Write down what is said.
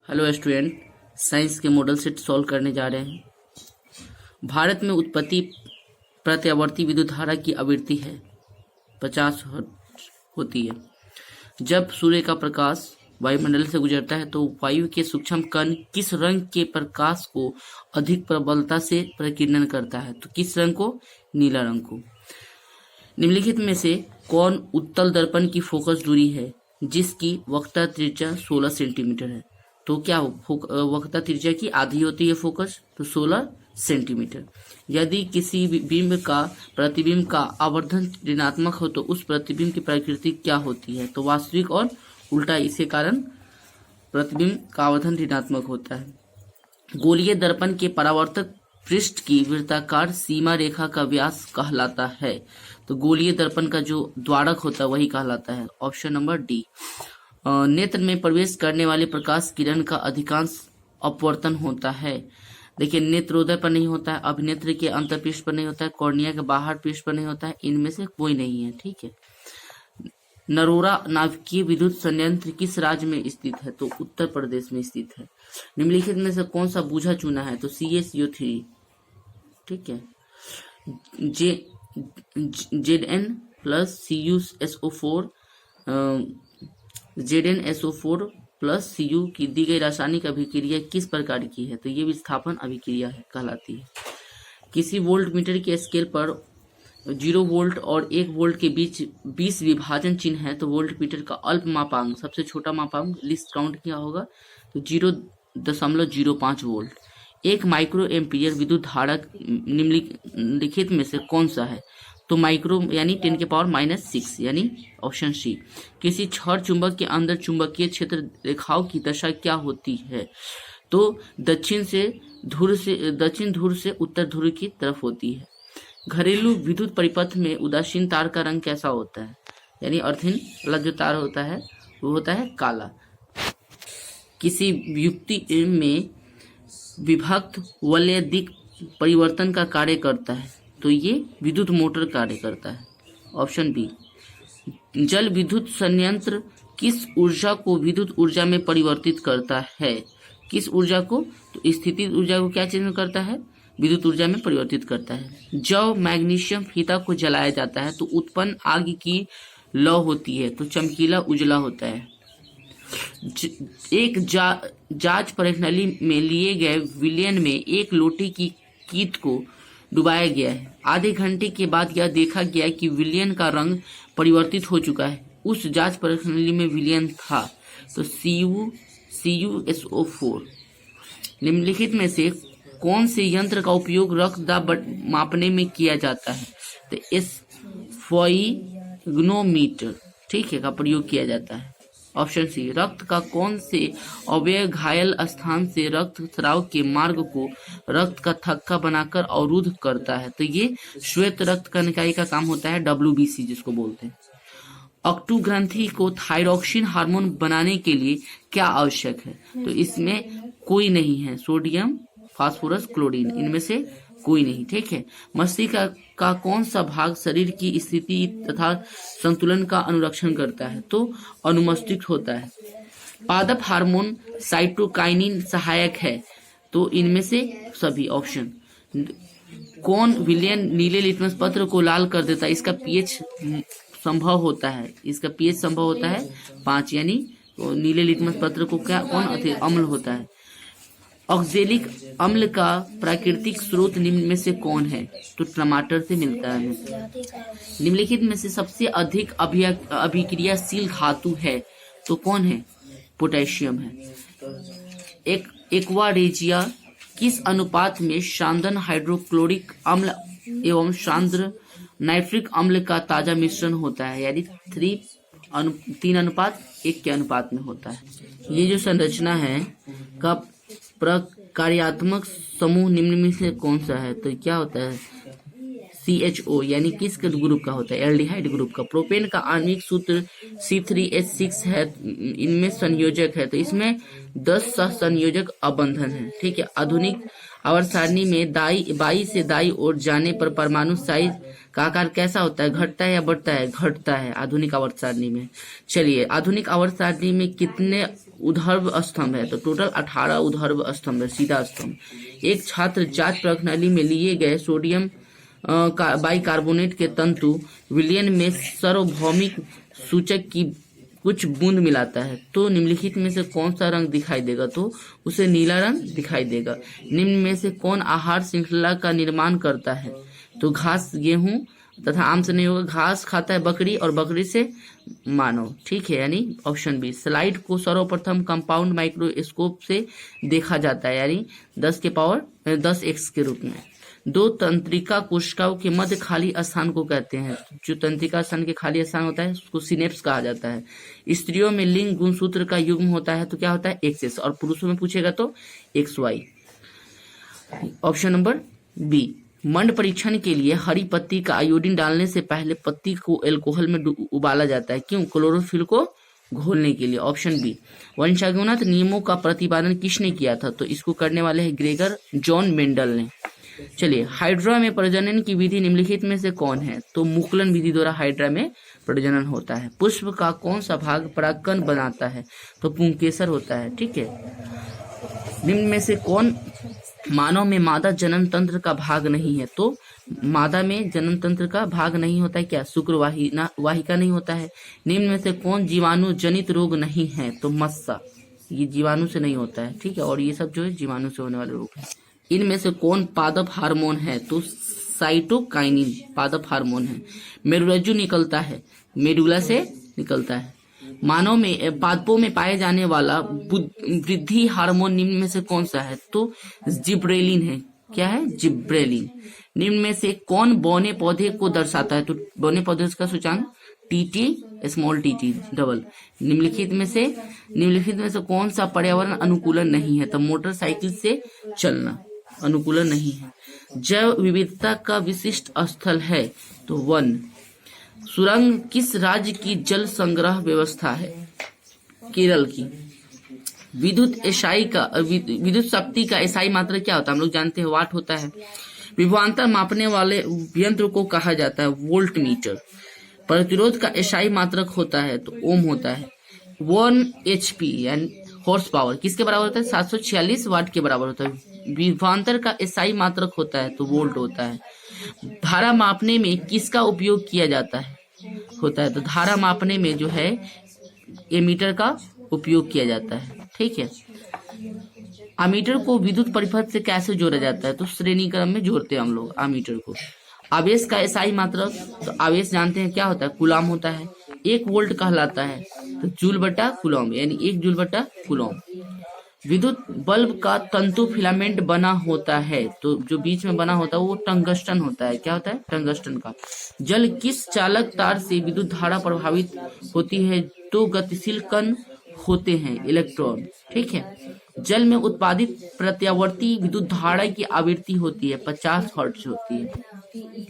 Hello student, science के model set solve करने जा रहे हैं। भारत में उत्पत्ति प्रत्यावर्ती विद्युत धारा की आवृत्ति है 50 हर्ट्ज होती है। जब सूर्य का प्रकाश वायुमंडल से गुजरता है तो वायु के सूक्ष्म कण किस रंग के प्रकाश को अधिक प्रबलता से प्रकीर्णन करता है? तो किस रंग को? नीला रंग को। निम्नलिखित में से कौन उत्तल दर्पण की फोकस दूरी है जिसकी वक्रता त्रिज्या 16 सेंटीमीटर है? तो क्या वक्रता त्रिज्या की आधी होती है फोकस, तो 16 सेंटीमीटर। यदि किसी बिंब का प्रतिबिंब का आवर्धन ऋणात्मक हो तो उस प्रतिबिंब की प्रकृति क्या होती है? तो वास्तविक और उल्टा। इसके कारण प्रतिबिंब का आवर्धन ऋणात्मक होता है। गोलीय दर्पण के परावर्तक पृष्ठ की वृत्ताकार सीमा रेखा का व्यास कहलाता है। तो गोलीय दर्पण का जो द्वारक होता है वही कहलाता है। Option number D. नेत्र में प्रवेश करने वाले प्रकाश किरण का अधिकांश अपवर्तन होता है। देखिए, नेत्रोदय पर नहीं होता है, अभिनेत्र के अंतःपृष्ठ पर नहीं होता है, कॉर्निया के बाहर पृष्ठ पर नहीं होता है, इनमें से कोई नहीं है। ठीक है। नरोरा नाभिकीय विद्युत संयंत्र किस राज्य में स्थित है? तो उत्तर प्रदेश में स्थित है। निम्नलिखित में से कौन सा बूझा चूना है? तो CaCO3। ठीक है। Zn plus CuSO4 ZnSO4 plus Cu की दी गई रासायनिक अभिक्रिया किस प्रकार की है? तो ये विस्थापन अभिक्रिया है कहलाती है। किसी वोल्ट मीटर के स्केल पर 0 वोल्ट और 1 वोल्ट के बीच 20 विभाजन चिन्ह है तो वोल्ट मीटर का अल्प मापांक, सबसे छोटा मापांक लिस्ट काउंट क्या होगा? तो 0.05 वोल्ट। एक माइक्रो एम्पियर विद्युत धारा निम्नलिखित में से कौन सा है? तो माइक्रो यानी 10⁻⁻6 यानी ऑप्शन सी। किसी छड़ चुंबक के अंदर चुंबकीय क्षेत्र रेखाओं की दशा क्या होती है? तो दक्षिण ध्रुव से उत्तर ध्रुव की तरफ होती है। घरेलू विद्युत परिपथ में उदासीन तार का रंग कैसा होता है? यानी अर्थिन वाला जो तार होता है वो होता है काला। किसी युक्ति में विभक्त वलयदिक परिवर्तन का कार्य करता है तो ये विद्युत मोटर कार्य करता है। Option B. जल विद्युत संयंत्र किस ऊर्जा को विद्युत ऊर्जा में परिवर्तित करता है? किस ऊर्जा को? तो स्थितिज ऊर्जा को क्या चीज में करता है? विद्युत ऊर्जा में परिवर्तित करता है। जब मैग्नीशियम फीता को जलाया जाता है तो उत्पन्न आग की लौ होती है तो चमकीला उजला होता है। एक जांच प्रणाली में लिए गए विलयन में एक लोटे की कीट को डुबाया गया है। आधे घंटे के बाद यह देखा गया कि विलयन का रंग परिवर्तित हो चुका है। उस जांच प्रणाली में विलयन था तो CuSO4। निम्नलिखित में से कौन से यंत्र का उपयोग रक्त दाब मापने में किया जाता है? तो स्फिग्नोमीटर, ठीक है, का प्रयोग किया जाता है। Option C. रक्त का कौन से अवयव घायल स्थान से रक्त स्राव के मार्ग को रक्त का थक्का बनाकर अवरुद्ध करता है? तो ये श्वेत रक्त कणिकाई का काम होता है, WBC जिसको बोलते हैं। अक्टू ग्रंथि को थायरॉक्सिन हार्मोन बनाने के लिए क्या आवश्यक है? तो इसमें कोई नहीं है। सोडियम, फास्फोरस, क्लोरीन, इनमें से कोई नहीं। ठीक है। मस्तिष्क का कौन सा भाग शरीर की स्थिति तथा संतुलन का अनुरक्षण करता है? तो अनुमस्तिष्क होता है। पादप हार्मोन साइटोकाइनिन सहायक है तो इनमें से सभी। ऑप्शन। कौन विलयन नीले लिटमस पत्र को लाल कर देता है? इसका पीएच संभव होता है। इसका पीएच संभव होता है 5 यानी तो नीले लिटमस पत्र को क्या कौन अम्ल होता है? ऑक्जेलिक अम्ल का प्राकृतिक स्रोत निम्न में से कौन है? तो टमाटर से मिलता है। निम्नलिखित में से सबसे अधिक अभिक्रियाशील धातु है तो कौन है? पोटेशियम है। एक्वा रेजिया किस अनुपात में सांद्र हाइड्रोक्लोरिक अम्ल एवं सांद्र नाइट्रिक अम्ल का ताजा मिश्रण होता है? यानी 3:1 के अनुपात में होता है। ये जो संरचना है का प्रकार्यात्मक समूह निम्न में से कौन सा है? तो क्या होता है? CHO यानी किस ग्रुप का होता है? एल्डिहाइड ग्रुप का। प्रोपेन का आणविक सूत्र C3H6 है, इनमें संयोजक है तो इसमें 10 सहसंयोजक अबंधन है। ठीक है। आधुनिक आवर्त सारणी में बाई से दाई ओर जाने पर परमाणु साइज का आकार कैसा होता है? घटता है या बढ़ता है? घटता है आधुनिक आवर्त सारणी में। चलिए, आधुनिक आवर्त सारणी में कितने ऊर्ध्व स्तंभ है, तो टोटल 18 ऊर्ध्व स्तंभ है, सीधा स्तंभ। एक छात्र जांच प्रणाली में लिए गए सोडियम बाइकार्बोनेट के तंतु विलयन में सार्वभौमिक सूचक की कुछ बूंद मिलाता है तो निम्नलिखित में से कौन सा रंग दिखाई देगा, तो उसे नीला रंग दिखाई देगा। निम्न में से कौन आहार श्रृंखला का निर्माण करता है, तो घास, गेहूं तथा आम से नहीं होगा। घास खाता है बकरी और बकरी से मानव, ठीक है, यानी ऑप्शन बी। स्लाइड को सर्वप्रथम कंपाउंड माइक्रोस्कोप से देखा जाता है, यानी 10 के रूप में। दो तंत्रिका कोशिकाओं के मध्य खाली स्थान को कहते हैं, जो तंत्रिका स्थान के खाली स्थान होता है उसको सिनेप्स कहा जाता है। स्त्रियों में लिंग गुणसूत्र का युग्म होता है तो क्या होता है, एक्सेस, और पुरुषों में पूछेगा तो XY। Option number B. मंड परीक्षण के लिए हरी पत्ती का आयोडीन डालने से पहले पत्ती को अल्कोहल में उबाला जाता है, क्यों, क्लोरोफिल को घोलने के लिए। Option B. वंशानुगत नियमों का प्रतिपादन किसने किया था, तो इसको करने वाले हैं ग्रेगर जॉन मेंडल ने। चलिए, हाइड्रा में प्रजनन की विधि निम्नलिखित में से कौन है, तो मुकुलन विधि द्वारा हाइड्रा में प्रजनन होता है। पुष्प का कौन सा भाग परागकण बनाता है, तो पुंकेसर होता है, ठीक है। निम्न में से कौन मानव में मादा जनन तंत्र का भाग नहीं है, तो मादा में जनन तंत्र का भाग नहीं होता है, क्या, शुक्रवाहिका नहीं होता है। निम्न में से कौन जीवाणु जनित रोग नहीं है, तो मस्सा, ये जीवाणु से नहीं होता है, ठीक है, और ये सब जो है जीवाणु से होने वाले रोग है। इनमें से कौन पादप हार्मोन है, तो साइटोकाइनिन पादप हार्मोन है। मेरुरज्जु निकलता है, मेडुला से निकलता है। मानव में पादपों में पाए जाने वाला वृद्धि हार्मोन निम्न में से कौन सा है, तो जिब्रेलिन है, क्या है, जिब्रेलिन। निम्न में से कौन बौने पौधे को दर्शाता है, तो बौने पौधे का सूचकांक टीटी स्मॉल टीटी डबल। निम्नलिखित में से कौन सा पर्यावरण अनुकूलन नहीं है, तो मोटरसाइकिल से चलना अनुकूलन नहीं है। जैव विविधता का विशिष्ट स्थल है, तो वन। सुरंग किस राज्य की जल संग्रह व्यवस्था है, केरल की। विद्युत शक्ति का एसआई मात्रक क्या होता है, हम लोग जानते हैं वाट होता है। विभवांतर मापने वाले यंत्र को कहा जाता है वोल्ट मीटर। प्रतिरोध का एसआई मात्रक होता है तो ओम होता है। 1 HP यानी हॉर्स पावर किसके बराबर होता है, 746 वाट के बराबर होता है। विभवांतर का एसआई मात्रक होता है तो वोल्ट होता है। धारा मापने में किसका उपयोग किया जाता है, होता है, तो धारा मापने में जो है एमीटर का उपयोग किया जाता है, ठीक है। अमीटर को विद्युत परिपथ से कैसे जोड़ा जाता है, तो श्रेणी क्रम में जोड़ते हैं हम लोग अमीटर को। आवेश का एसआई मात्रक, तो आवेश जानते हैं क्या होता है, कूलाम होता है। 1 वोल्ट कहलाता है तो जूल बटा कूलॉम, यानी 1 जूल बटा कूलॉम। विद्युत बल्ब का तंतु फिलामेंट बना होता है, तो जो बीच में बना होता है वो टंगस्टन होता है, क्या होता है, टंगस्टन का। जल किस चालक तार से विद्युत धारा प्रभावित होती है, तो गतिशील कण होते हैं, इलेक्ट्रॉन, ठीक है। जल में उत्पादित प्रत्यावर्ती विद्युत धारा की आवृत्ति होती है 50 हर्ट्ज होती है।